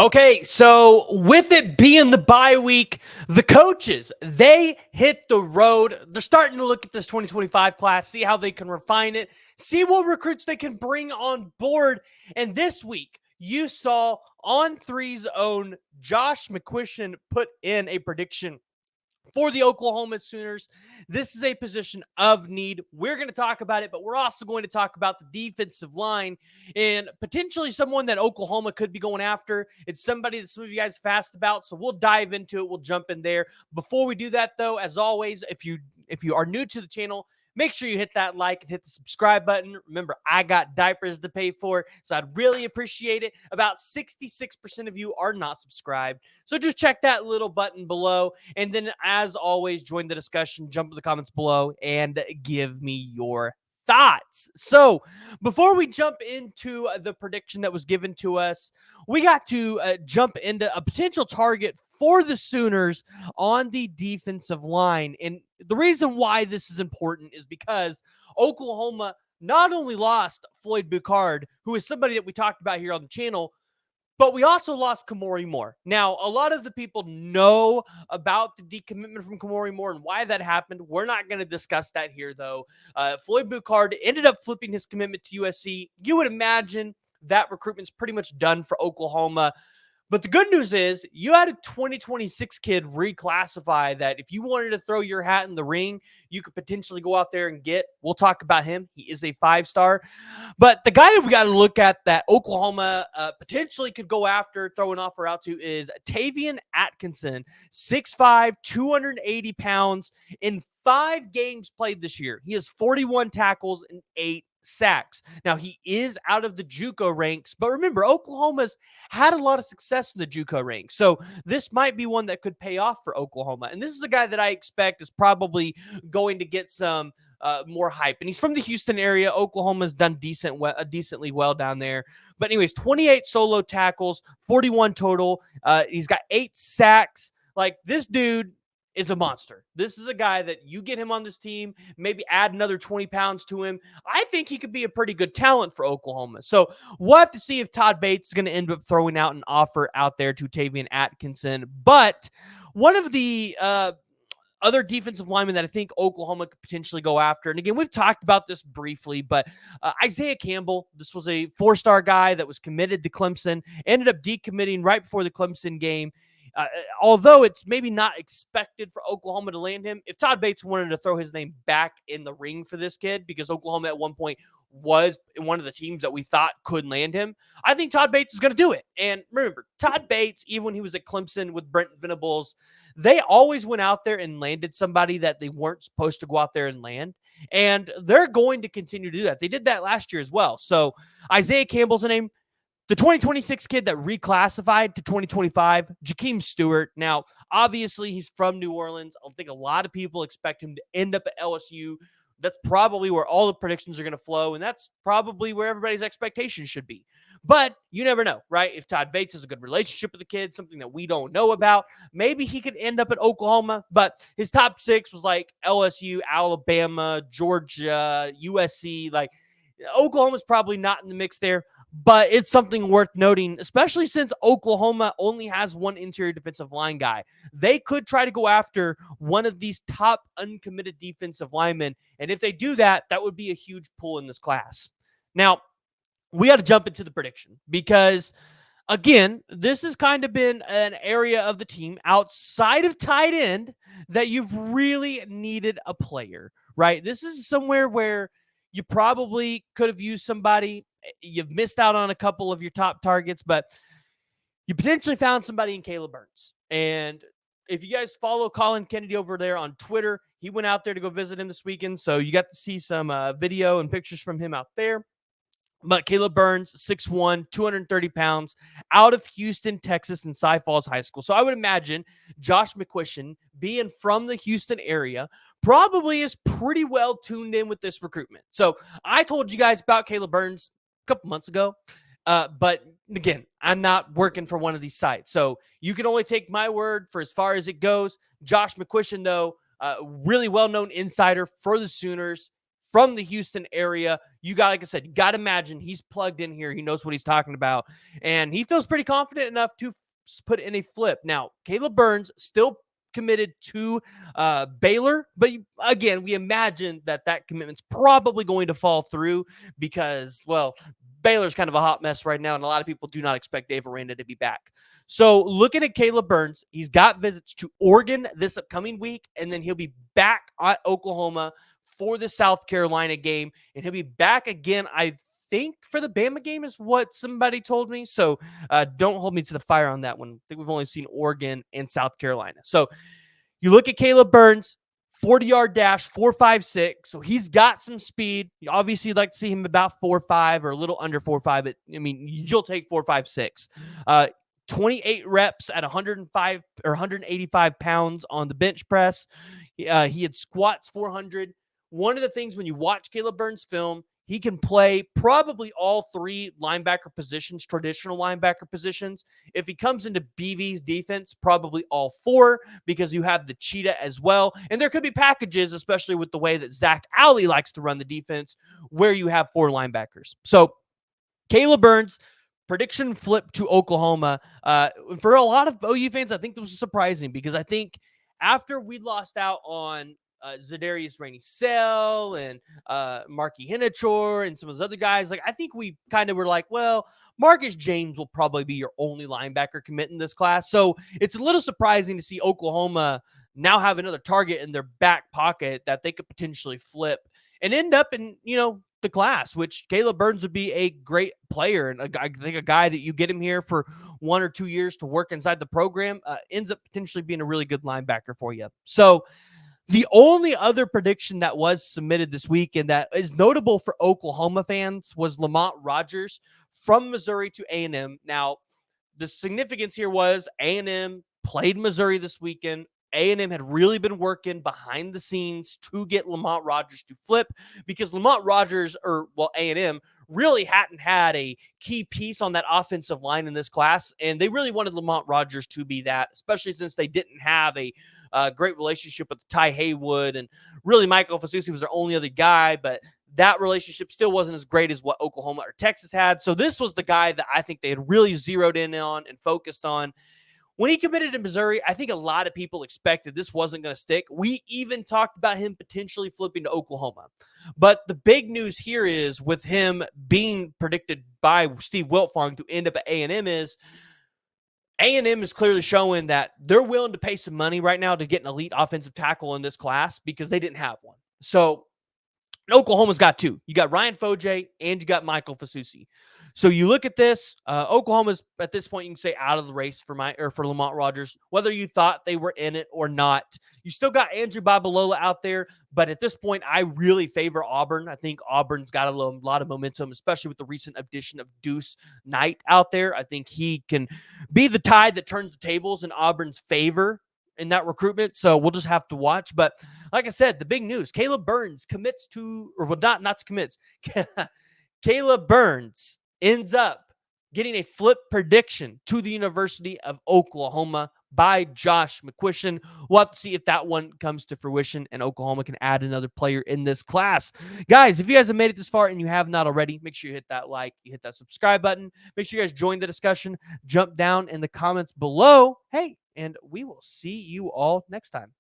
Okay, so with it being the bye week, the coaches, they hit the road. They're starting to look at this 2025 class, see how they can refine it, see what recruits they can bring on board. And this week, you saw On Three's own Josh McCuistion put in a prediction for the Oklahoma Sooners. This is a position of need. We're going to talk about it, but we're also going to talk about the defensive line and potentially someone that Oklahoma could be going after. It's somebody that some of you guys have asked about, so we'll dive into it. We'll jump in there. Before we do that, though, as always, if you are new to the channel, make sure you hit that like and hit the subscribe button. Remember, I got diapers to pay for, so I'd really appreciate it. About 66% of you are not subscribed, so just check that little button below. And then, as always, join the discussion, jump in the comments below, and give me your thoughts. So, before we jump into the prediction that was given to us, we got to jump into a potential target for the Sooners on the defensive line. And the reason why this is important is because Oklahoma not only lost Floyd Bucard, who is somebody that we talked about here on the channel, but we also lost Kamori Moore. Now, a lot of the people know about the decommitment from Kamori Moore and why that happened. We're not going to discuss that here, though. Floyd Bucard ended up flipping his commitment to USC. You would imagine that recruitment's pretty much done for Oklahoma. But the good news is you had a 2026 kid reclassify that if you wanted to throw your hat in the ring, you could potentially go out there and get. We'll talk about him. He is a 5-star. But the guy that we got to look at that Oklahoma potentially could go after, throw an offer out to, is Taven Atkinson, 6'5", 280 pounds, in 5 games played this year. He has 41 tackles and 8 sacks. Now, he is out of the JUCO ranks, but remember, Oklahoma's had a lot of success in the JUCO ranks, so this might be one that could pay off for Oklahoma. And this is a guy that I expect is probably going to get some more hype. And he's from the Houston area. Oklahoma's done decently well down there. But anyways, 28 solo tackles, 41 total. He's got 8 sacks. Like, this dude is a monster. This is a guy that you get him on this team, maybe add another 20 pounds to him. I think he could be a pretty good talent for Oklahoma. So we'll have to see if Todd Bates is going to end up throwing out an offer out there to Taven Atkinson. But one of the other defensive linemen that I think Oklahoma could potentially go after, and again, we've talked about this briefly, but Isaiah Campbell, this was a 4-star guy that was committed to Clemson, ended up decommitting right before the Clemson game. Although it's maybe not expected for Oklahoma to land him, if Todd Bates wanted to throw his name back in the ring for this kid, because Oklahoma at one point was one of the teams that we thought could land him, I think Todd Bates is going to do it. And remember, Todd Bates, even when he was at Clemson with Brent Venables, they always went out there and landed somebody that they weren't supposed to go out there and land. And they're going to continue to do that. They did that last year as well. So Isaiah Campbell's a name. The 2026 kid that reclassified to 2025, Jakeem Stewart. Now, obviously, he's from New Orleans. I think a lot of people expect him to end up at LSU. That's probably where all the predictions are going to flow, and that's probably where everybody's expectations should be. But you never know, right? If Todd Bates has a good relationship with the kid, something that we don't know about, maybe he could end up at Oklahoma. But his top 6 was like LSU, Alabama, Georgia, USC. Like, Oklahoma's probably not in the mix there. But it's something worth noting, especially since Oklahoma only has one interior defensive line guy. They could try to go after one of these top uncommitted defensive linemen. And if they do that, that would be a huge pull in this class. Now, we got to jump into the prediction because, again, this has kind of been an area of the team outside of tight end that you've really needed a player, right? This is somewhere where you probably could have used somebody. You've missed out on a couple of your top targets, but you potentially found somebody in Caleb Burns. And if you guys follow Colin Kennedy over there on Twitter, he went out there to go visit him this weekend. So you got to see some video and pictures from him out there. But Caleb Burns, 6'1", 230 pounds, out of Houston, Texas, and Cy Falls High School. So I would imagine Josh McCuistion, being from the Houston area, probably is pretty well tuned in with this recruitment. So I told you guys about Caleb Burns a couple months ago. But again, I'm not working for one of these sites. So you can only take my word for as far as it goes. Josh McCuistion, though, really well-known insider for the Sooners, from the Houston area. You got, like I said, you got to imagine he's plugged in here. He knows what he's talking about, and he feels pretty confident enough to put in a flip. Now, Caleb Burns still committed to Baylor, but again, we imagine that commitment's probably going to fall through because, well, Baylor's kind of a hot mess right now, and a lot of people do not expect Dave Aranda to be back. So looking at Caleb Burns, he's got visits to Oregon this upcoming week, and then he'll be back at Oklahoma for the South Carolina game, and he'll be back again, I think, for the Bama game is what somebody told me. So don't hold me to the fire on that one. I think we've only seen Oregon and South Carolina. So you look at Caleb Burns, 40-yard dash, 4.56. So he's got some speed. You obviously like to see him about 4.5 or a little under 4.5. But I mean, you'll take 4.56. 28 reps at 105 or 185 pounds on the bench press. He had squats 400. One of the things when you watch Caleb Burns film, he can play probably all three linebacker positions, traditional linebacker positions. If he comes into BV's defense, probably all four, because you have the cheetah as well. And there could be packages, especially with the way that Zach Alley likes to run the defense, where you have four linebackers. So Caleb Burns, prediction flip to Oklahoma. For a lot of OU fans, I think this was surprising because I think after we lost out on Zadarius Rainey-Sell and Marky Henachor and some of those other guys, like I think we kind of were like, well, Marcus James will probably be your only linebacker commit in this class. So it's a little surprising to see Oklahoma now have another target in their back pocket that they could potentially flip and end up in, the class, which Caleb Burns would be a great player. And I think a guy that you get him here for 1 or 2 years to work inside the program ends up potentially being a really good linebacker for you. So the only other prediction that was submitted this week and that is notable for Oklahoma fans was Lamont Rogers from Missouri to A&M. Now, the significance here was A&M played Missouri this weekend. A&M had really been working behind the scenes to get Lamont Rogers to flip because Lamont Rogers, A&M, really hadn't had a key piece on that offensive line in this class, and they really wanted Lamont Rogers to be that, especially since they didn't have a great relationship with Ty Haywood, and really Michael Fasusi was their only other guy, but that relationship still wasn't as great as what Oklahoma or Texas had. So this was the guy that I think they had really zeroed in on and focused on. When he committed to Missouri, I think a lot of people expected this wasn't going to stick. We even talked about him potentially flipping to Oklahoma. But the big news here is with him being predicted by Steve Wiltfong to end up at A&M is A&M is clearly showing that they're willing to pay some money right now to get an elite offensive tackle in this class because they didn't have one. So Oklahoma's got two. You got Ryan Foje and you got Michael Fasusi. So you look at this, Oklahoma's at this point, you can say out of the race for Lamont Rogers, whether you thought they were in it or not. You still got Andrew Babalola out there, but at this point, I really favor Auburn. I think Auburn's got a lot of momentum, especially with the recent addition of Deuce Knight out there. I think he can be the tide that turns the tables in Auburn's favor in that recruitment. So we'll just have to watch. But like I said, the big news, Caleb Burns commits to, or well, not commits. Caleb Burns ends up getting a flip prediction to the University of Oklahoma by Josh McCuistion. We'll have to see if that one comes to fruition and Oklahoma can add another player in this class. Guys, if you guys have made it this far and you have not already, make sure you hit that like, you hit that subscribe button. Make sure you guys join the discussion. Jump down in the comments below. Hey, and we will see you all next time.